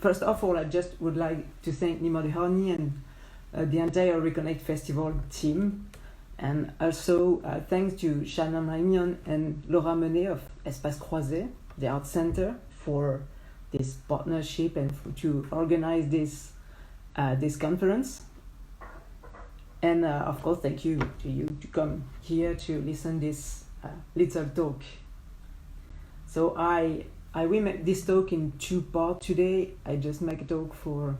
first of all, I just would like to thank Nima Dehani and the entire Reconnect Festival team. And also thanks to Shannon Raimion and Laura Menet of Espace Croisé, the Art Center, for this partnership and to organize this conference. And of course, thank you to you to come here to listen this little talk. So I will make this talk in 2 parts today. I just make a talk for,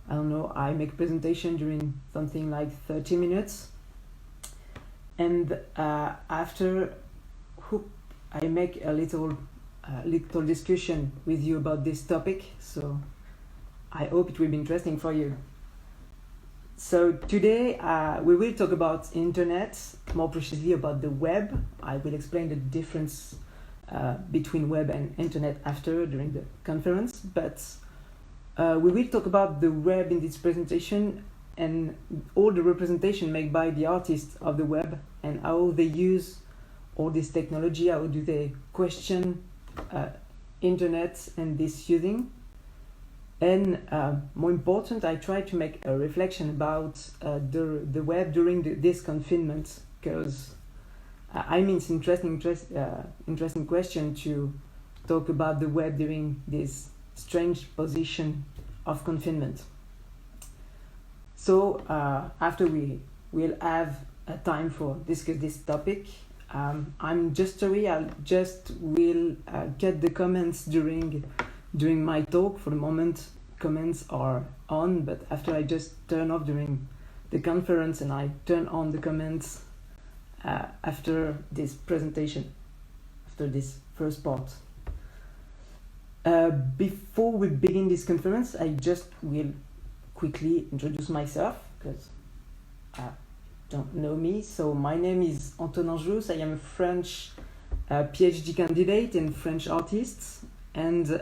I make a presentation during something like 30 minutes. And after, I make a little discussion with you about this topic. So I hope it will be interesting for you. So today we will talk about internet, more precisely about the web. I will explain the difference between web and internet after during the conference. But we will talk about the web in this presentation and all the representation made by the artists of the web and how they use all this technology, how do they question internet and this using. And more important, I try to make a reflection about the web during this confinement, because it's an interesting question to talk about the web during this strange position of confinement. So after we will have a time for discuss this topic, I'll just will get the comments during my talk. For the moment, comments are on, but after I just turn off during the conference and I turn on the comments after this presentation, after this first part. Before we begin this conference, I just will quickly introduce myself, because don't know me. So my name is Antonin Jousse. I am a French Ph.D. candidate and French artist, and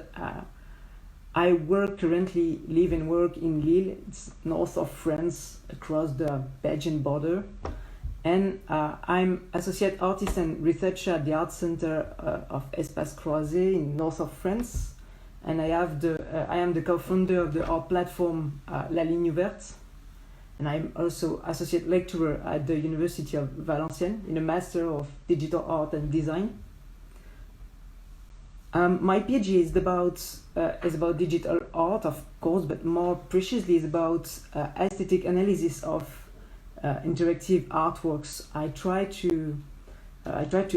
I currently live and work in Lille. It's north of France, across the Belgian border, and I'm associate artist and researcher at the Art Center of Espace Croisé in north of France, and I am the co-founder of the art platform La Ligne Verte. And I'm also associate lecturer at the University of Valenciennes in a Master of Digital Art and Design. My PhD is about digital art, of course, but more precisely is about aesthetic analysis of interactive artworks. I try to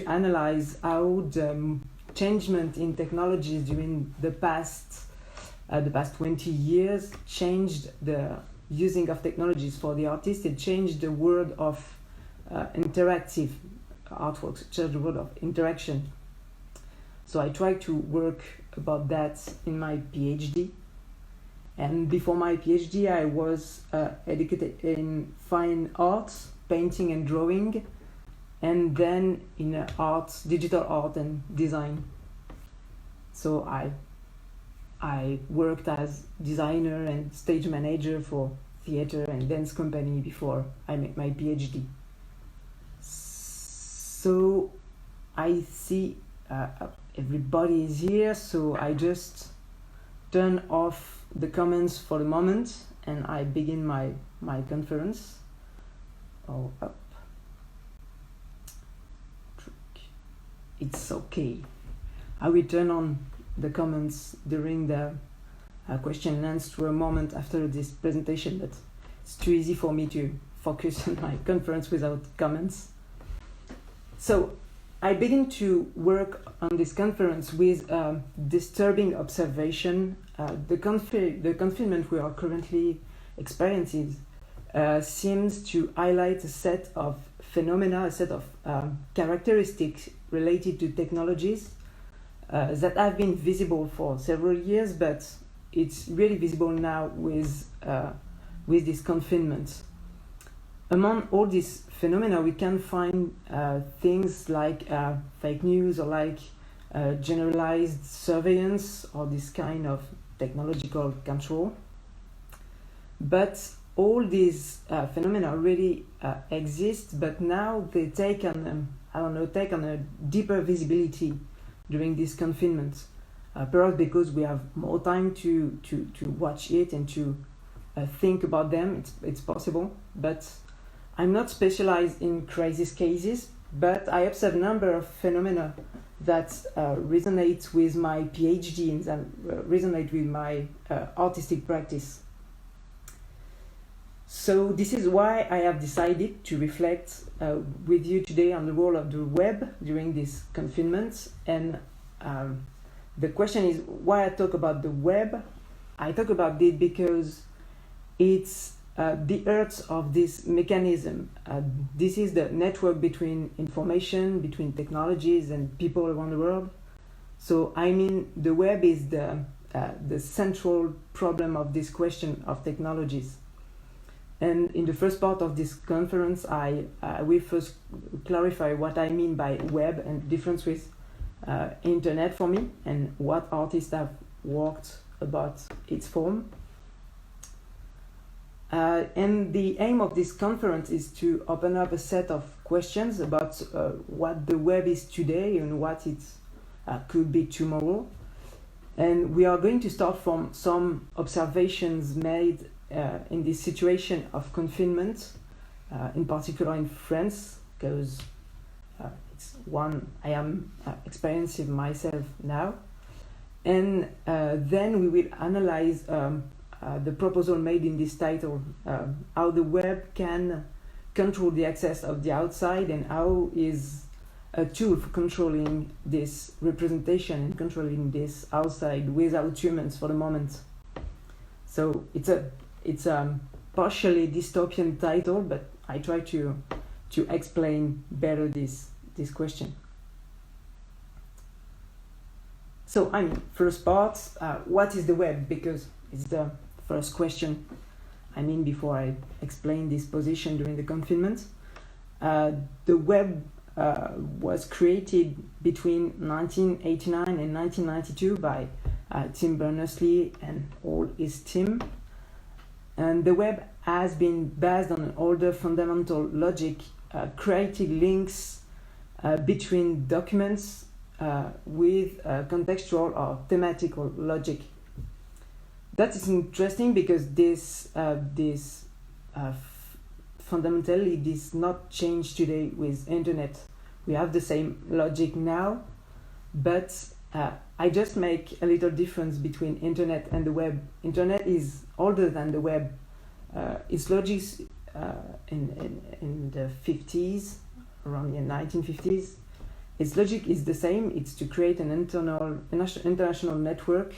analyze how the changement in technologies during the past 20 years changed the using of technologies for the artist. It changed the world of interactive artworks, changed the world of interaction. So I try to work about that in my PhD. And before my PhD, I was educated in fine arts, painting and drawing, and then in digital art and design. So I worked as designer and stage manager for theater and dance company before I made my PhD. So I see everybody is here, so I just turn off the comments for the moment and I begin my conference. Oh, up. It's okay. I will turn on the comments during the question and answer moment after this presentation, but it's too easy for me to focus on my conference without comments. So I begin to work on this conference with disturbing observation. The confinement we are currently experiencing seems to highlight a set of phenomena, a set of characteristics related to technologies that have been visible for several years, but it's really visible now with this confinement. Among all these phenomena, we can find things like fake news or like generalized surveillance or this kind of technological control. But all these phenomena already exist, but now they take on a deeper visibility during this confinement. perhaps because we have more time to watch it and to think about them. It's possible, but I'm not specialized in crisis cases, but I observe a number of phenomena that resonate with my Ph.D. and resonate with my artistic practice. So this is why I have decided to reflect with you today on the role of the web during this confinement. And the question is why I talk about the web. I talk about it because it's the heart of this mechanism. This is the network between information, between technologies and people around the world. So I mean, the web is the central problem of this question of technologies. And in the first part of this conference, I will first clarify what I mean by web and the difference with internet for me and what artists have worked about its form. And the aim of this conference is to open up a set of questions about what the web is today and what it could be tomorrow. And we are going to start from some observations made in this situation of confinement, in particular in France, because it's one I am experiencing myself now. And then we will analyze the proposal made in this title, how the web can control the access of the outside and how is a tool for controlling this representation and controlling this outside without humans for the moment. So it's a partially dystopian title, but I try to explain better this question. So I mean, first part, what is the web? Because it's the first question, I mean, before I explain this position during the confinement. The web was created between 1989 and 1992 by Tim Berners-Lee and all his team. And the web has been based on an older fundamental logic, creating links between documents with contextual or thematical logic. That is interesting because this fundamentally does not change today with internet. We have the same logic now, but I just make a little difference between internet and the web. Internet is older than the web. Its logic in the 50s, around the 1950s, its logic is the same. It's to create an international network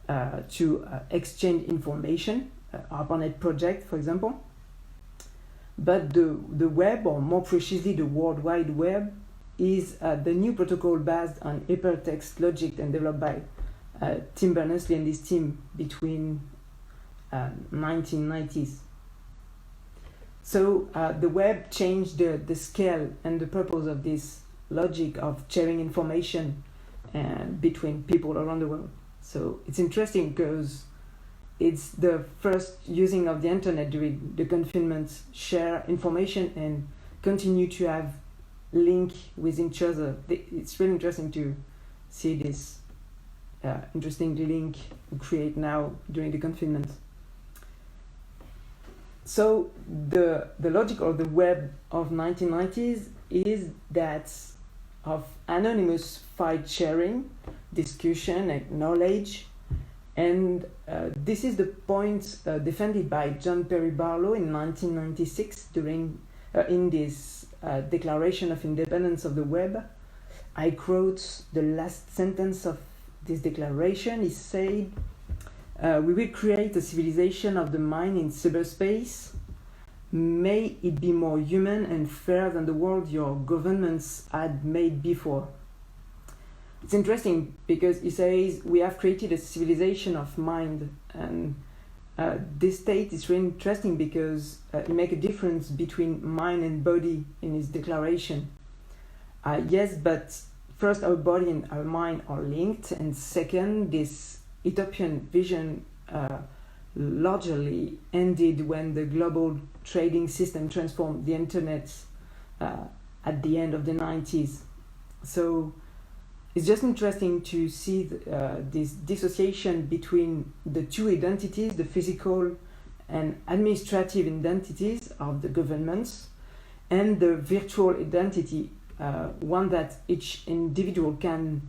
to exchange information, ARPANET project, for example. But the web, or more precisely the World Wide Web, is the new protocol based on hypertext logic and developed by Tim Berners-Lee and his team between 1990s. So the web changed the scale and the purpose of this logic of sharing information between people around the world. So it's interesting because it's the first using of the internet during the confinement, share information and continue to have link with each other. It's really interesting to see this interesting link we create now during the confinement. So the logic of the web of 1990s is that of anonymous file sharing, discussion and knowledge. And this is the point defended by John Perry Barlow in 1996 during in this Declaration of Independence of the Web. I quote the last sentence of this declaration. He said, "We will create a civilization of the mind in cyberspace. May it be more human and fair than the world your governments had made before." It's interesting because he says we have created a civilization of mind, and this state is really interesting because it makes a difference between mind and body in his declaration. Yes, but first our body and our mind are linked, and second, this utopian vision largely ended when the global trading system transformed the internet at the end of the 90s. So it's just interesting to see this dissociation between the two identities, the physical and administrative identities of the governments, and the virtual identity, one that each individual can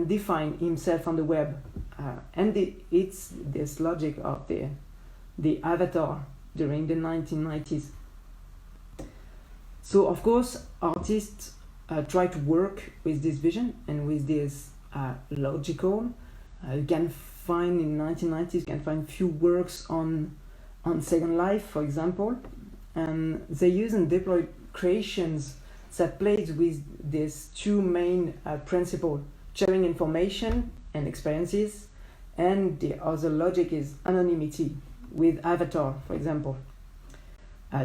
define himself on the web, and it's this logic of the avatar during the 1990s. So of course, artists try to work with this vision and with this logical. You can find in 1990s, you can find few works on Second Life, for example, and they use and deploy creations that plays with these two main principles: sharing information and experiences, and the other logic is anonymity with avatar, for example.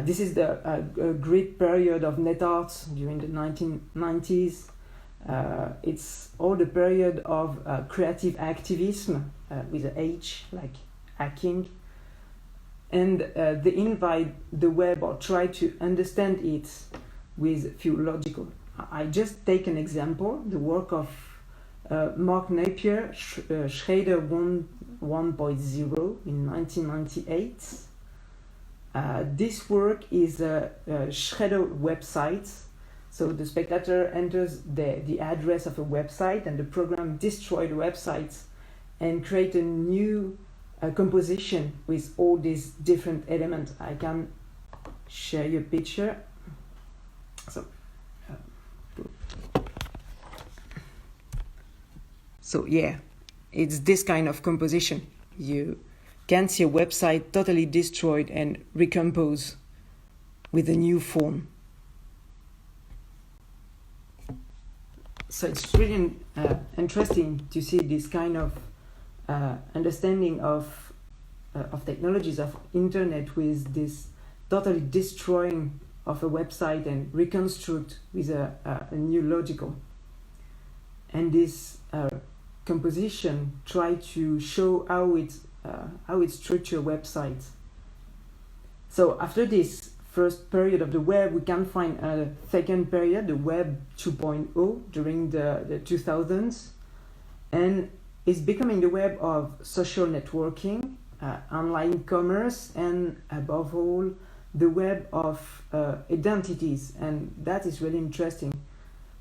This is the great period of net art during the 1990s. It's all the period of creative activism with an H, like hacking. And they invite the web or try to understand it with few logical. I just take an example, the work of Mark Napier, Schrader 1.0 in 1998. This work is a Shredder website. So the spectator enters the address of a website, and the program destroys the website and create a new composition with all these different elements. I can share you a picture. So yeah, it's this kind of composition. You can see a website totally destroyed and recompose with a new form. So it's really interesting to see this kind of understanding of technologies of internet with this totally destroying of a website and reconstruct with a new logical. And this composition try to show how it structure websites. So after this first period of the web, we can find a second period, the web 2.0, during the 2000s, and it's becoming the web of social networking, online commerce, and above all, the web of identities. And that is really interesting.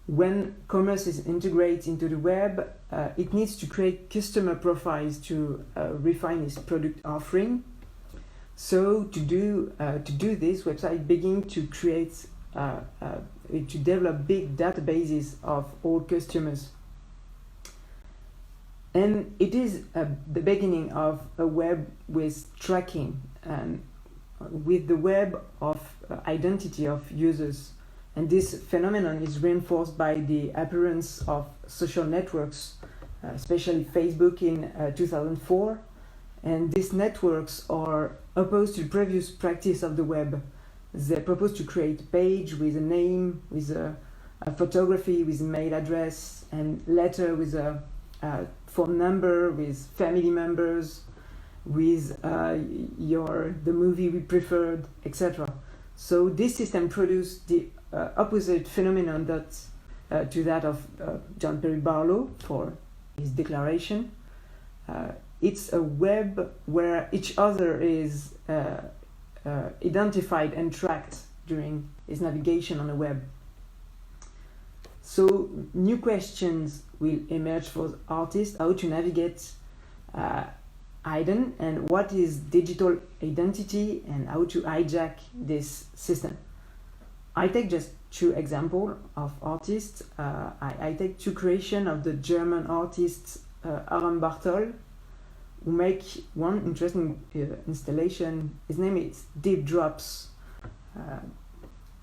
When commerce is integrated into the web, it needs to create customer profiles to refine its product offering. So to do this, website begin to create to develop big databases of all customers. And it is the beginning of a web with tracking and with the web of identity of users. And this phenomenon is reinforced by the appearance of social networks, especially Facebook in 2004. And these networks are opposed to the previous practice of the web. They propose to create a page with a name, with a photography, with a mail address, and letter with a phone number, with family members, with the movie we preferred, etc. So this system produced the opposite phenomenon to that of John Perry Barlow for his declaration. It's a web where each other is identified and tracked during his navigation on the web. So new questions will emerge for artists: how to navigate hidden, and what is digital identity, and how to hijack this system. I take just two examples of artists. I take two creations of the German artist Aram Bartol, who make one interesting installation. His name is Deep Drops.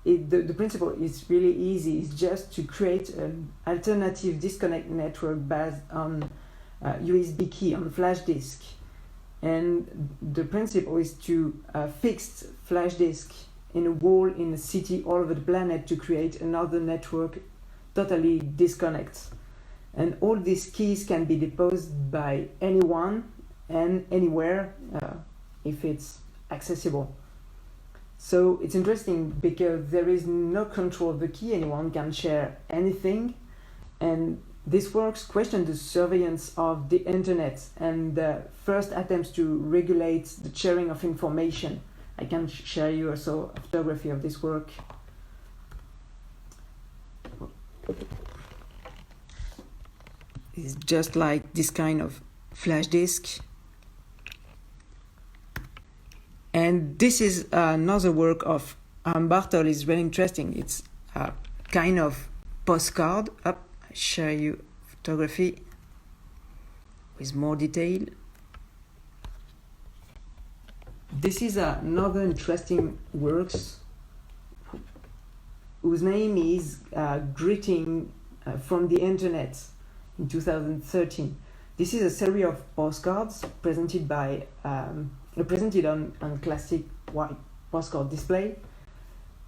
The principle is really easy. It's just to create an alternative disconnect network based on USB key on flash disk. And the principle is to fix flash disk in a wall in a city all over the planet to create another network totally disconnect. And all these keys can be deposited by anyone and anywhere if it's accessible. So it's interesting because there is no control of the key. Anyone can share anything, and These works question the surveillance of the internet and the first attempts to regulate the sharing of information. I can share you also a photography of this work. It's just like this kind of flash disk. And this is another work of Bartol. Is very interesting. It's a kind of postcard. I share you photography with more detail. This is another interesting works whose name is Greeting from the Internet in 2013. This is a series of postcards presented on classic white postcard display.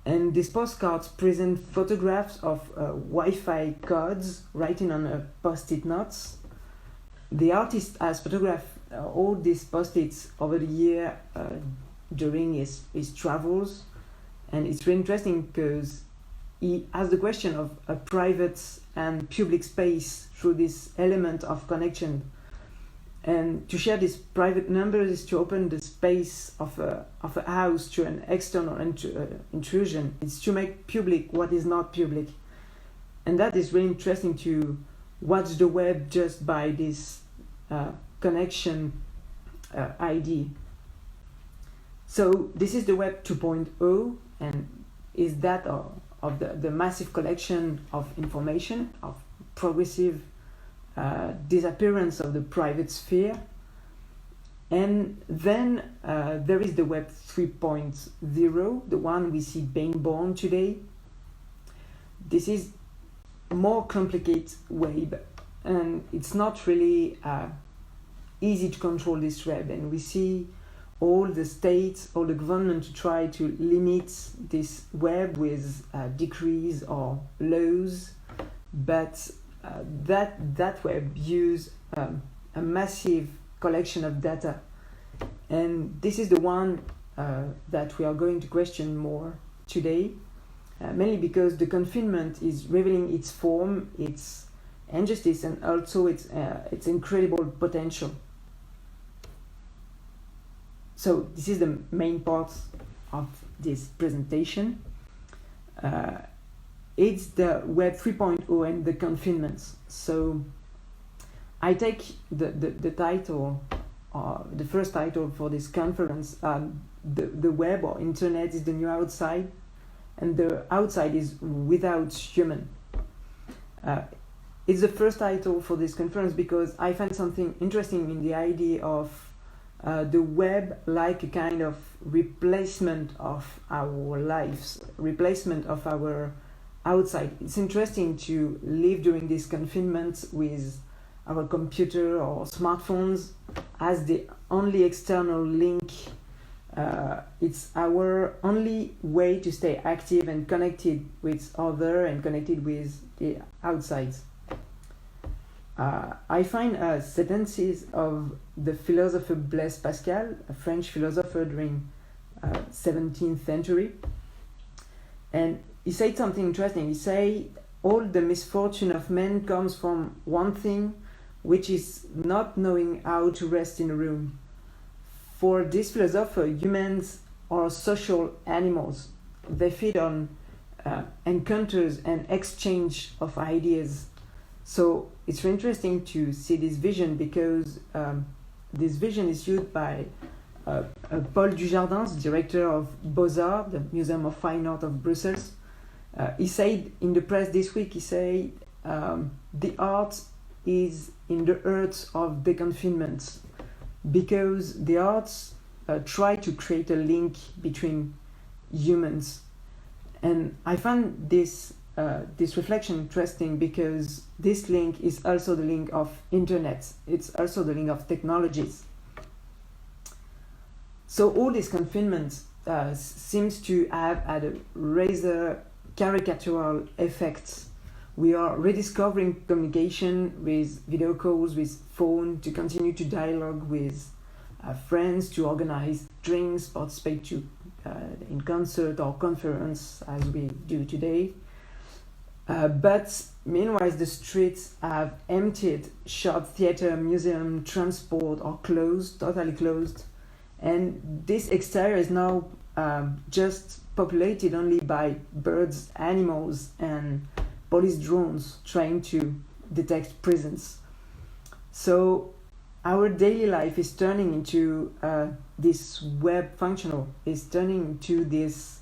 And these postcards present photographs of Wi-Fi codes written on post-it notes. The artist has photographed all these post-its over the year during his travels, and it's really interesting because he asks the question of a private and public space through this element of connection. And to share this private number is to open the space of a house to an external intrusion. It's to make public what is not public. And that is really interesting to watch the web just by this connection ID. So this is the web 2.0, and is that of the massive collection of information, of progressive disappearance of the private sphere. And then there is the web 3.0, the one we see being born today. This is a more complicated web, and it's not really easy to control this web, and we see all the states, all the government to try to limit this web with decrees or laws, but that web use a massive collection of data, and this is the one that we are going to question more today, mainly because the confinement is revealing its form, its injustice, and also its incredible potential. So this is the main part of this presentation. It's the Web 3.0 and the confinements. So I take the title, the first title for this conference, the web or internet is the new outside, and the outside is without human. It's the first title for this conference because I find something interesting in the idea of the web like a kind of replacement of our lives, replacement of our outside. It's interesting to live during this confinement with our computer or smartphones as the only external link. It's our only way to stay active and connected with other and connected with the outside. I find sentences of the philosopher Blaise Pascal, a French philosopher during 17th century, and he said something interesting. He said, all the misfortune of men comes from one thing, which is not knowing how to rest in a room. For this philosopher, humans are social animals. They feed on encounters and exchange of ideas. So it's very interesting to see this vision because this vision is used by Paul Dujardin, the director of Beaux-Arts, the Museum of Fine Art of Brussels. He said in the press this week, he said, the art is in the heart of the confinement because the arts try to create a link between humans. And I find this reflection interesting because this link is also the link of internet. It's also the link of technologies. So all this confinement seems to have had a rather caricatural effect. We are rediscovering communication with video calls, with phone, to continue to dialogue with friends, to organize drinks, participate in concert or conference as we do today. But meanwhile, the streets have emptied, shop, theater, museum, transport are closed, totally closed. And this exterior is now just populated only by birds, animals, and police drones trying to detect presence. So our daily life is turning into this web functional, is turning into this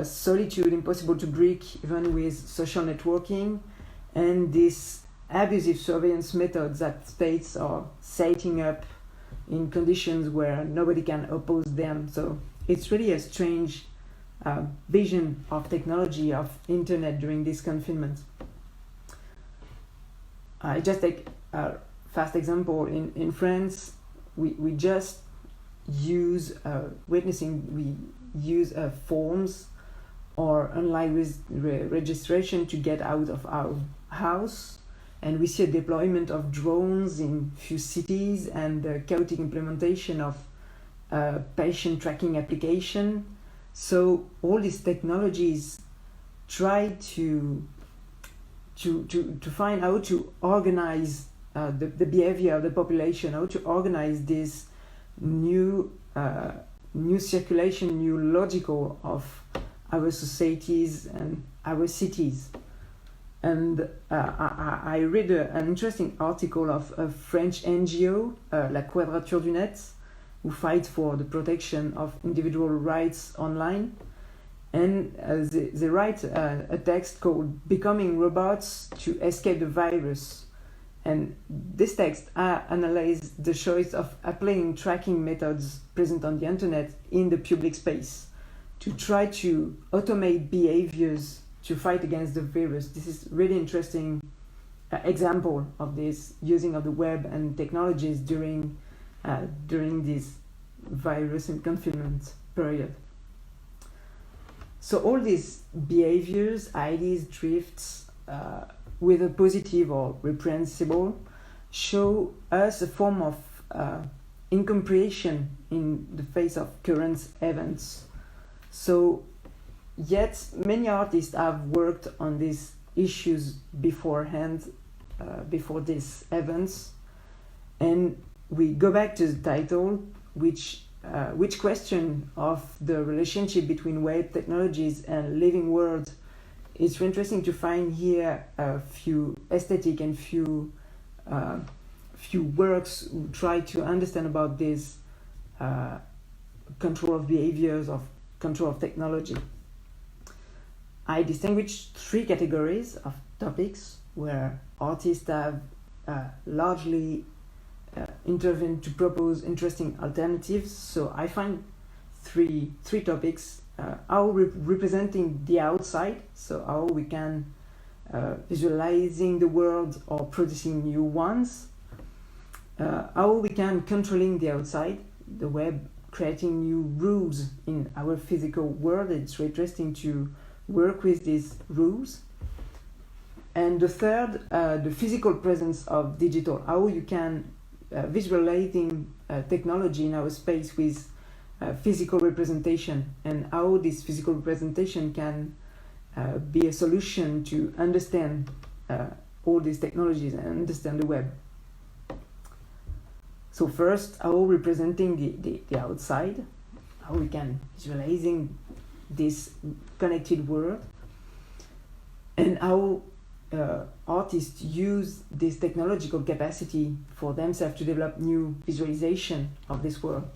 solitude impossible to break even with social networking, and this abusive surveillance methods that states are setting up in conditions where nobody can oppose them. So it's really a strange vision of technology, of internet during this confinement. I just take a fast example. In France, we just use we use forms or online registration to get out of our house, and we see a deployment of drones in few cities and the chaotic implementation of patient tracking application. So all these technologies try to find how to organize the behavior of the population, how to organize this new circulation, new logical of our societies and our cities. And I read an interesting article of a French NGO, La Quadrature du Net, who fights for the protection of individual rights online. And they write a text called Becoming Robots to Escape the Virus. And this text analyzes the choice of applying tracking methods present on the internet in the public space to try to automate behaviors to fight against the virus. This is really interesting example of this using of the web and technologies during this virus and confinement period. So all these behaviors, ideas, drifts, whether positive or reprehensible, show us a form of incomprehension in the face of current events. So, yet many artists have worked on these issues beforehand, before these events, and we go back to the title, which question of the relationship between web technologies and living world. It's interesting to find here a few aesthetic and few works who try to understand about this control of behaviors, of control of technology. I distinguish three categories of topics where artists have largely intervened to propose interesting alternatives. So I find three topics: how representing the outside, so how we can visualizing the world or producing new ones, how we can controlling the outside, the web, creating new rules in our physical world. It's very interesting to work with these rules. And the third, the physical presence of digital, how you can visualizing technology in our space with physical representation, and how this physical representation can be a solution to understand all these technologies and understand the web. So first, how representing the outside, how we can visualizing this connected world, and how artists use this technological capacity for themselves to develop new visualization of this world.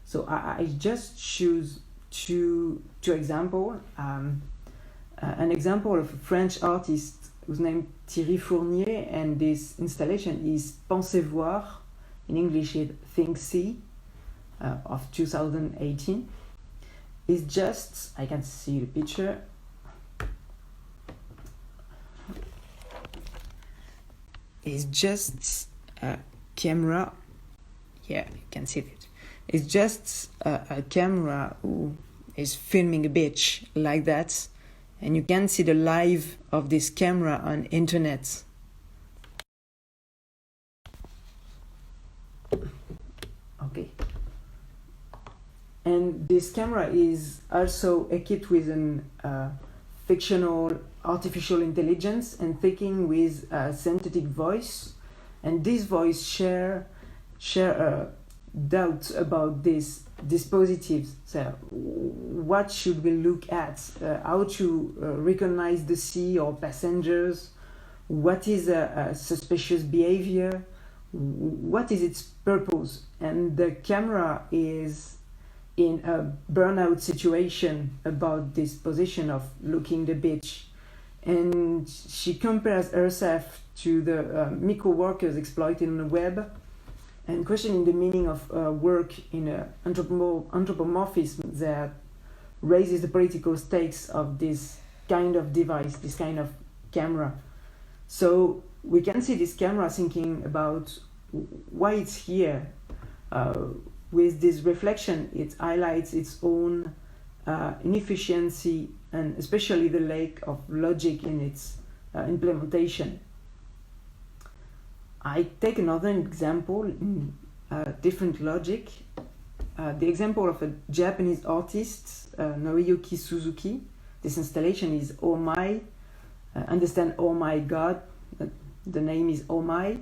So I just choose two examples. An example of a French artist whose name Thierry Fournier, and this installation is Pensez voir, in English it Think See, of 2018. It's just, I can see the picture. It's just a camera. Yeah, you can see it. It's just a camera who is filming a beach like that, and you can see the live of this camera on internet. Okay. And this camera is also equipped with an fictional artificial intelligence and thinking with a synthetic voice, and this voice share doubts about these dispositives. So what should we look at? How to recognize the sea or passengers? What is a suspicious behavior? What is its purpose? And the camera is in a burnout situation about this position of looking the beach. And she compares herself to the micro workers exploited on the web and questioning the meaning of work in an anthropomorphism that raises the political stakes of this kind of device, this kind of camera. So we can see this camera thinking about why it's here. With this reflection, it highlights its own inefficiency and especially the lack of logic in its implementation. I take another example in different logic. The example of a Japanese artist, Noriyuki Suzuki. This installation is Oh My. Understand Oh My God. The name is Oh My.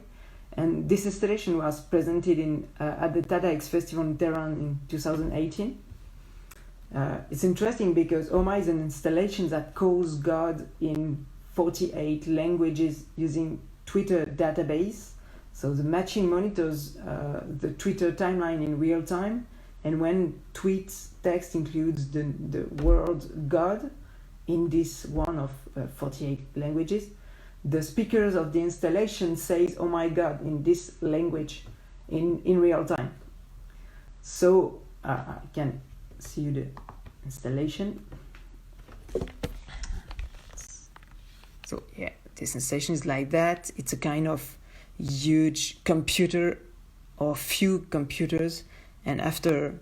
And this installation was presented at the TEDx Festival in Tehran in 2018. It's interesting because Oh My is an installation that calls God in 48 languages using Twitter database. So the machine monitors the Twitter timeline in real time, and when tweet text includes the word God in this one of 48 languages, the speakers of the installation says "Oh my God" in this language in real time. So I can see you the installation. So yeah, this installation is like that. It's a kind of huge computer or few computers, and after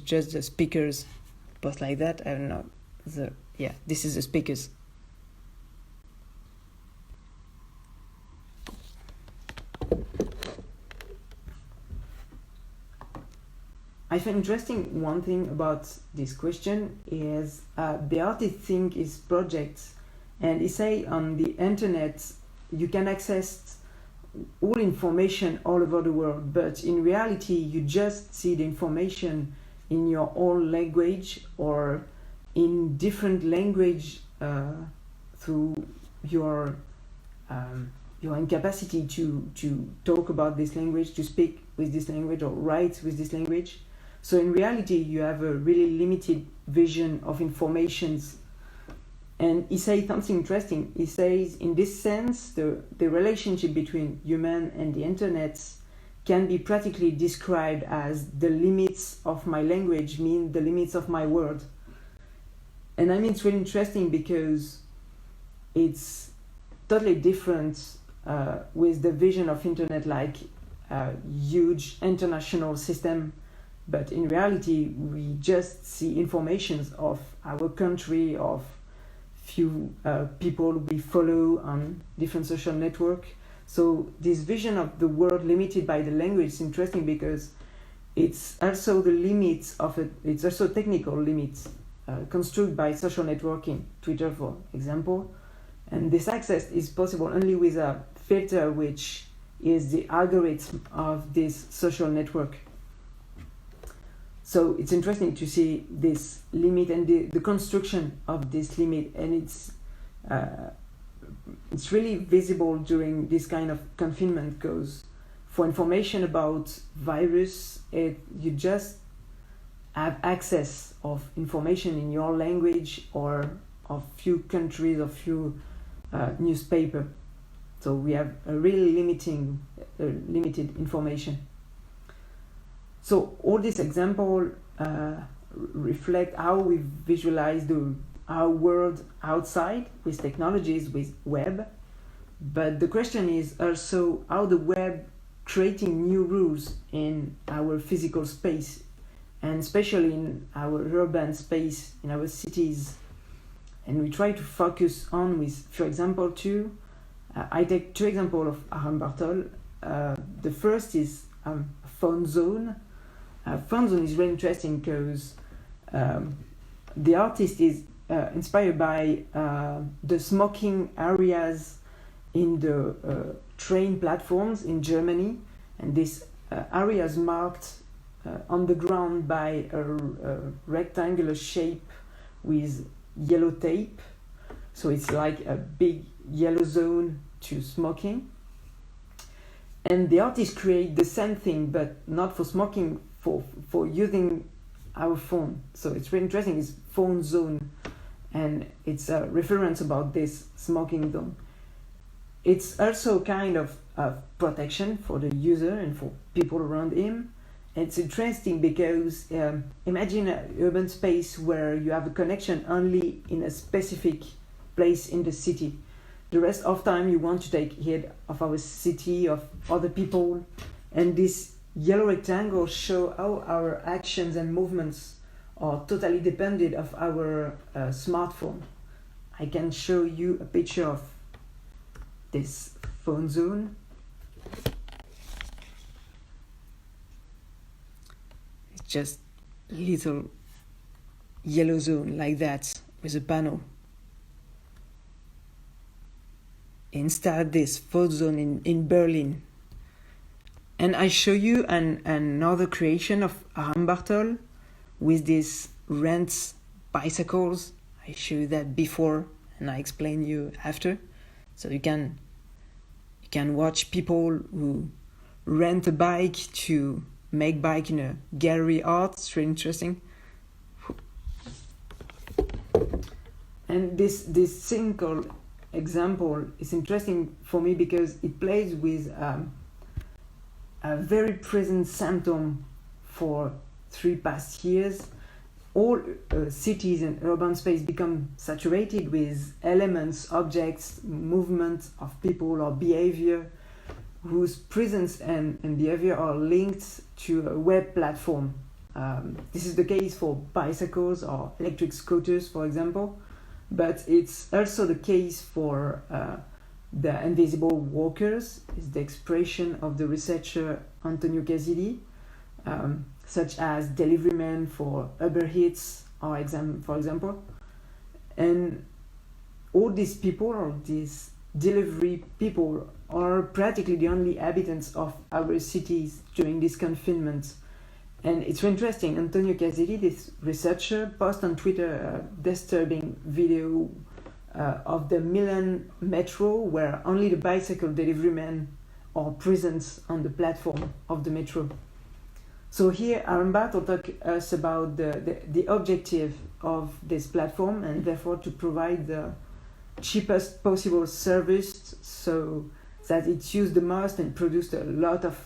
just the speakers both like that, I don't know, this is the speakers. I find interesting one thing about this question is the artist think is projects, and he say on the internet you can access all information all over the world, but in reality you just see the information in your own language or in different language through your incapacity to talk about this language, to speak with this language or write with this language. So in reality you have a really limited vision of informations. And he says something interesting. He says, in this sense, the relationship between human and the internet can be practically described as the limits of my language mean the limits of my world. And I mean, it's really interesting because it's totally different with the vision of internet like a huge international system. But in reality, we just see informations of our country, of few people we follow on different social network. So this vision of the world limited by the language is interesting because it's also the limits of it. It's also technical limits constructed by social networking, Twitter for example. And this access is possible only with a filter, which is the algorithm of this social network. So it's interesting to see this limit and the construction of this limit, and it's really visible during this kind of confinement, because for information about virus, you just have access of information in your language or of few countries or few newspaper. So we have a really limited information. So all these examples reflect how we visualize our world outside with technologies, with web. But the question is also how the web creating new rules in our physical space, and especially in our urban space, in our cities. And we try to focus on with, for example, I take two examples of Aaron Bartol. The first is phone zone. Phone zone is really interesting because the artist is inspired by the smoking areas in the train platforms in Germany, and these areas marked on the ground by a rectangular shape with yellow tape. So it's like a big yellow zone to smoking. And the artist create the same thing, but not for smoking, for using our phone. So it's really interesting, it's phone zone, and it's a reference about this smoking zone. It's also kind of protection for the user and for people around him. It's interesting because imagine an urban space where you have a connection only in a specific place in the city. The rest of time you want to take heed of our city, of other people, and this yellow rectangle show how our actions and movements are totally dependent of our smartphone. I can show you a picture of this phone zone. It's just a little yellow zone like that with a panel. Instead, this phone zone in Berlin. And I show you another creation of Aram Bartol with these rent bicycles. I show you that before and I explain you after. So you can watch people who rent a bike to make bike in a gallery art. It's really interesting. And this single example is interesting for me because it plays with a very present symptom for 3 past years. All cities and urban space become saturated with elements, objects, movement of people or behavior whose presence and behavior are linked to a web platform. This is the case for bicycles or electric scooters, for example, but it's also the case for the invisible walkers. Is the expression of the researcher Antonin Jousse, such as deliverymen for Uber Eats, for example. And all these people, or these delivery people, are practically the only inhabitants of our cities during this confinement. And it's interesting, Antonio Casili, this researcher, posted on Twitter a disturbing video of the Milan metro where only the bicycle deliverymen are present on the platform of the metro. So here Aram Bartol talks us about the objective of this platform, and therefore to provide the cheapest possible service so that it's used the most and produced a lot of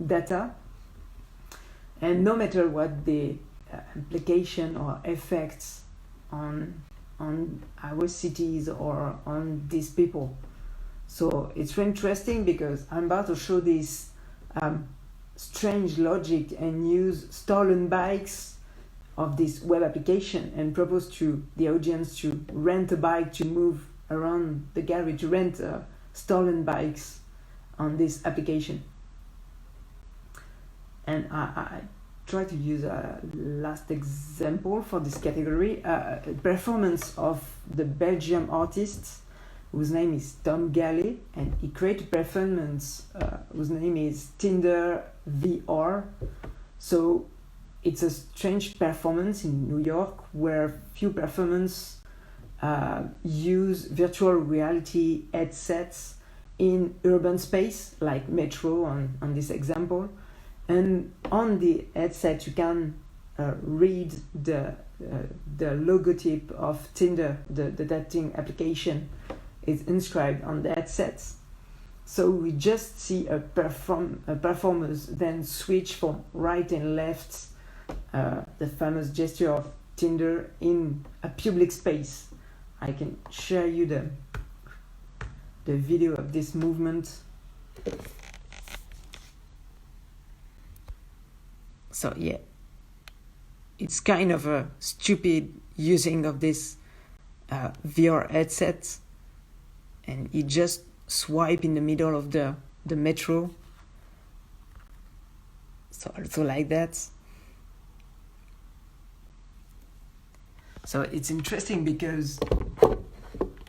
data. And no matter what the implication or effects on our cities or on these people. So it's very interesting because Aram Bartol showed this strange logic and use stolen bikes of this web application and propose to the audience to rent a bike to move around the gallery, to rent stolen bikes on this application. And I try to use a last example for this category, a performance of the Belgian artist whose name is Tom Galley, and he created a performance whose name is Tinder VR. So it's a strange performance in New York where few performers use virtual reality headsets in urban space, like metro on this example. And on the headset you can read the logotype of Tinder, the dating application is inscribed on the headsets. So we just see a performers then switch from right and left, the famous gesture of Tinder in a public space. I can share you the video of this movement. So yeah, it's kind of a stupid using of this VR headset, and you just swipe in the middle of the metro. So also like that. So it's interesting because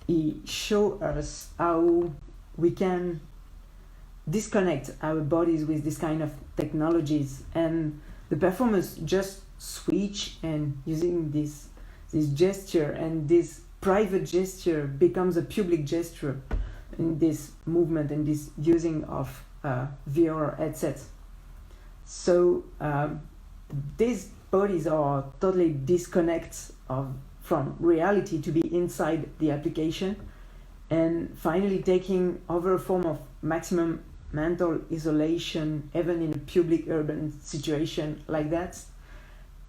he shows us how we can disconnect our bodies with this kind of technologies, and the performers just switch, and using this gesture, and this private gesture becomes a public gesture in this movement and this using of VR headsets. So these bodies are totally disconnected from reality to be inside the application, and finally taking over a form of maximum mental isolation, even in a public urban situation like that.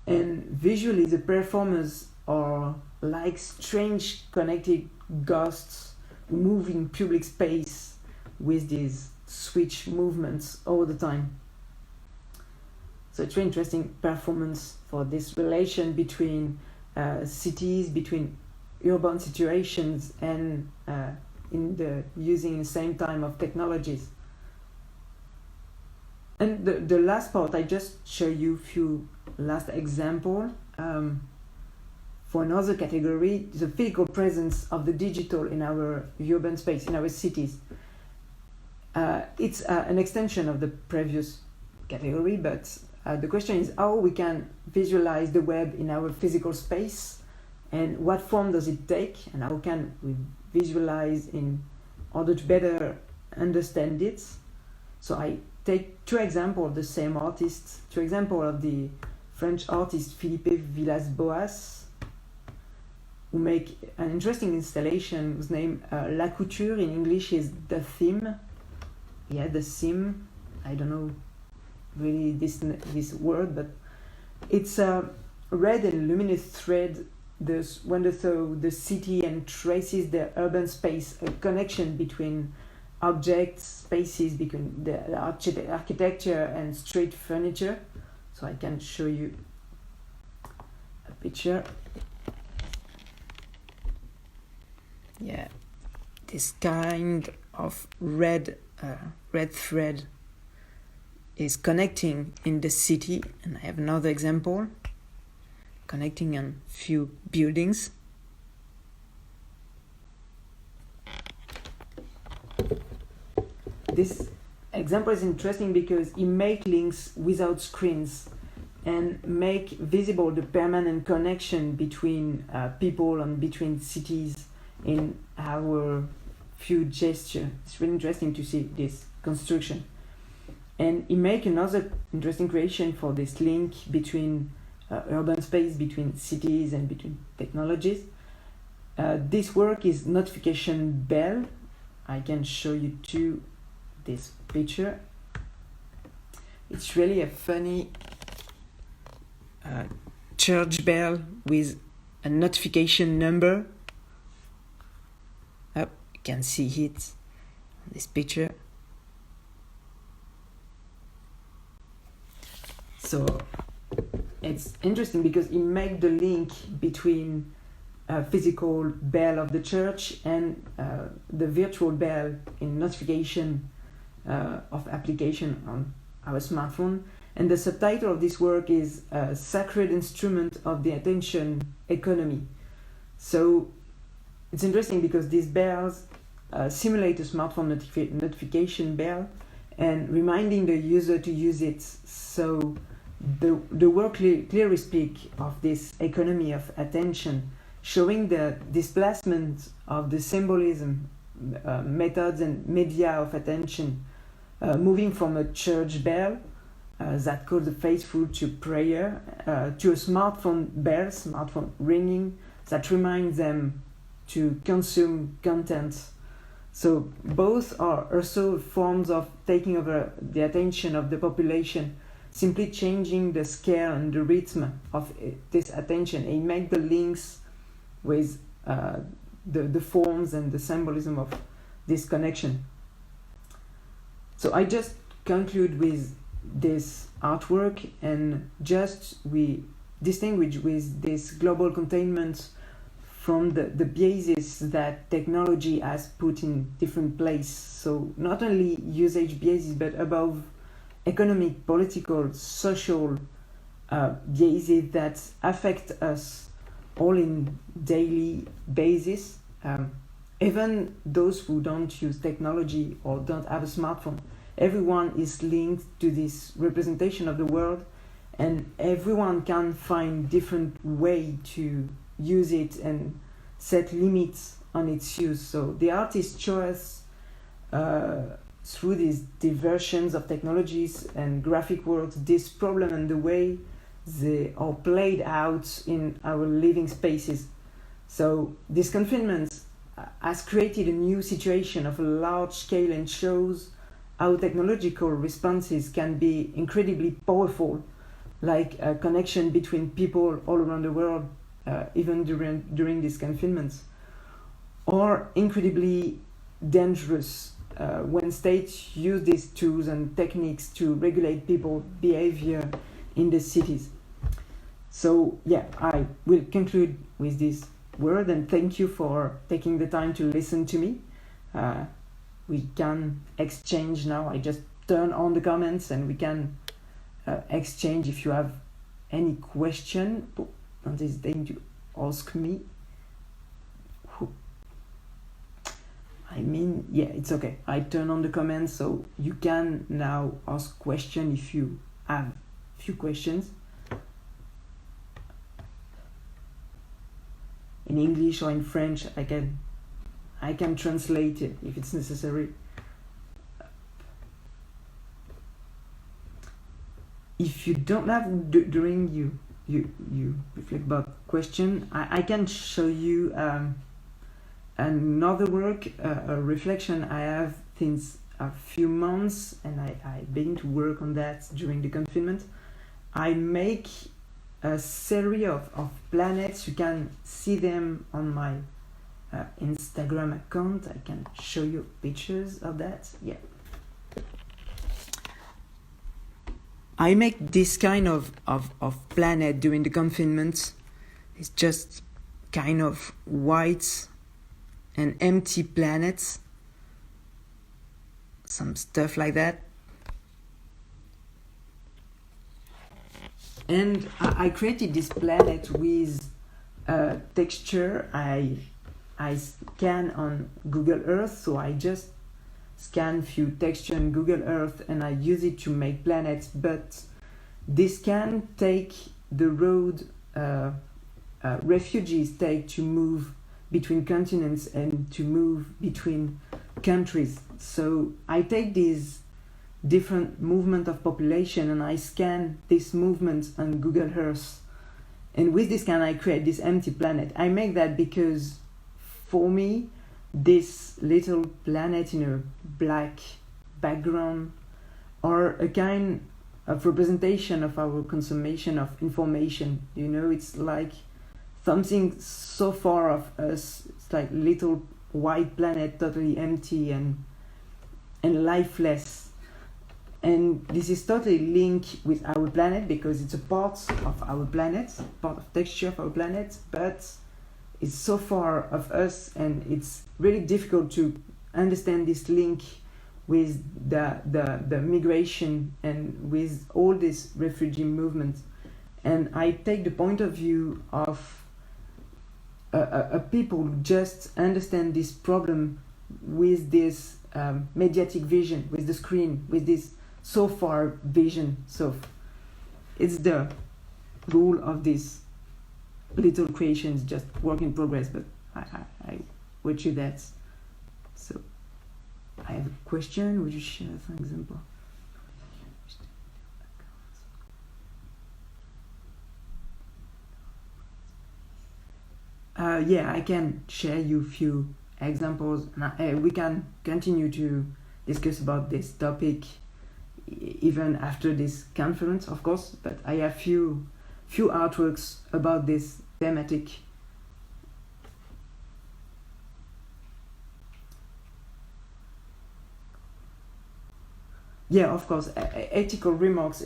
And visually, the performers are like strange connected ghosts who move in public space with these switch movements all the time. So it's very interesting performance for this relation between cities, between urban situations, and in the using the same time of technologies. And the last part, I just show you a few last example. For another category, the physical presence of the digital in our urban space, in our cities. It's an extension of the previous category, but the question is how we can visualize the web in our physical space, and what form does it take, and how can we visualize in order to better understand it. So I take two examples of the same artist, two examples of the French artist Philippe Villas-Boas, who make an interesting installation whose name La Couture in English is The Theme. Yeah, The Theme. I don't know really this word, but it's a red and luminous thread when the city and traces the urban space, a connection between objects, spaces, between the architecture and street furniture. So I can show you a picture. Yeah, this kind of red thread is connecting in the city, and I have another example connecting on few buildings. This example is interesting because it makes links without screens and make visible the permanent connection between people and between cities in our few gesture. It's really interesting to see this construction. And it make another interesting creation for this link between urban space, between cities and between technologies. This work is notification bell. I can show you too this picture. It's really a funny church bell with a notification number. You can see it on this picture. So it's interesting because it makes the link between physical bell of the church and the virtual bell in notification of application on our smartphone. And the subtitle of this work is Sacred Instrument of the Attention Economy. So it's interesting because these bells simulate a smartphone notification bell and reminding the user to use it. So the work clearly speak of this economy of attention, showing the displacement of the symbolism, methods and media of attention, moving from a church bell that calls the faithful to prayer to a smartphone bell, smartphone ringing, that reminds them to consume content. So both are also forms of taking over the attention of the population, simply changing the scale and the rhythm of this attention, and make the links with the forms and the symbolism of this connection. So I just conclude with this artwork, and just we distinguish with this global containment from the biases that technology has put in different places. So not only usage biases, but above economic, political, social biases that affect us all in daily basis. Even those who don't use technology or don't have a smartphone, everyone is linked to this representation of the world, and everyone can find different way to use it and set limits on its use. So the artists show us through these diversions of technologies and graphic works this problem and the way they are played out in our living spaces. So this confinement has created a new situation of a large scale and shows how technological responses can be incredibly powerful, like a connection between people all around the world, even during this confinement, or incredibly dangerous when states use these tools and techniques to regulate people's behavior in the cities. So yeah, I will conclude with this word, and thank you for taking the time to listen to me. We can exchange now. I just turn on the comments and we can exchange if you have any question. Don't hesitate to ask me. I mean, yeah, it's okay. I turn on the comments, so you can now ask questions if you have a few questions. In English or in French, I can translate it if it's necessary. If you don't have during you reflect about question, I can show you another work, a reflection I have since a few months, and I began to work on that during the confinement. I make a series of planets. You can see them on my Instagram account. I can show you pictures of that. Yeah. I make this kind of planet during the confinement. It's just kind of white and empty planets. Some stuff like that. And I created this planet with texture I scan on Google Earth. So I just scan few texture on Google Earth and I use it to make planets. But this can take the road refugees take to move between continents and to move between countries. So I take these different movement of population and I scan this movement on Google Earth, and with this scan I create this empty planet. I make that because for me this little planet in a black background are a kind of representation of our consummation of information. You know, it's like something so far of us. It's like little white planet, totally empty and lifeless. And this is totally linked with our planet because it's a part of our planet, part of texture of our planet, but it's so far of us, and it's really difficult to understand this link with the migration and with all this refugee movement. And I take the point of view of a people who just understand this problem with this mediatic vision, with the screen, with this so far vision. So it's the rule of this little creations, just work in progress, but I watch you that. So I have a question. Would you share an example? Yeah, I can share you a few examples. We can continue to discuss about this topic even after this conference, of course, but I have few artworks about this thematic. Yeah, of course, ethical remarks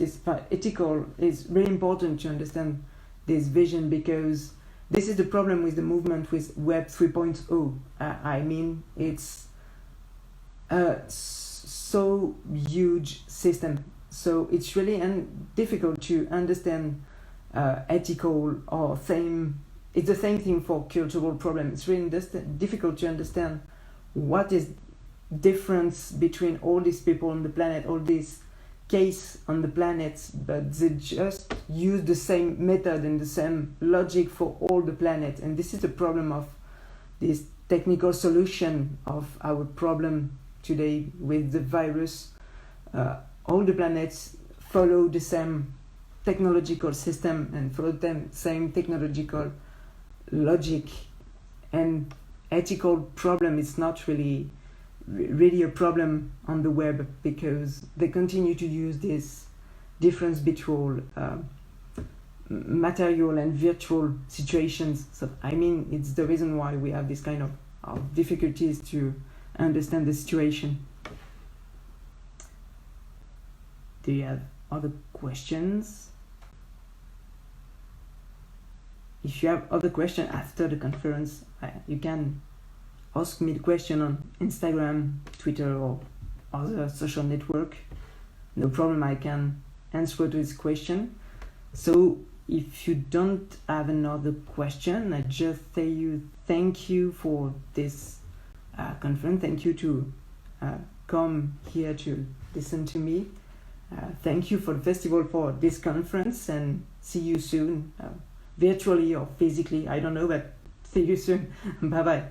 ethical is really important to understand this vision, because this is the problem with the movement with Web 3.0. I mean, it's so huge system, so it's really difficult to understand ethical or same it's the same thing for cultural problems. It's really difficult to understand what is difference between all these people on the planet, all these case on the planet, but they just use the same method and the same logic for all the planet. And this is the problem of this technical solution of our problem today with the virus. All the planets follow the same technological system and follow the same technological logic, and ethical problem is not really a problem on the web, because they continue to use this difference between material and virtual situations. So I mean, it's the reason why we have this kind of difficulties to understand the situation. Do you have other questions? If you have other questions after the conference, you can ask me the question on Instagram, Twitter, or other social network. No problem, I can answer to this question. So if you don't have another question, I just say you thank you for this conference. Thank you to come here to listen to me. Thank you for the festival for this conference, and see you soon, virtually or physically, I don't know, but see you soon. Bye bye.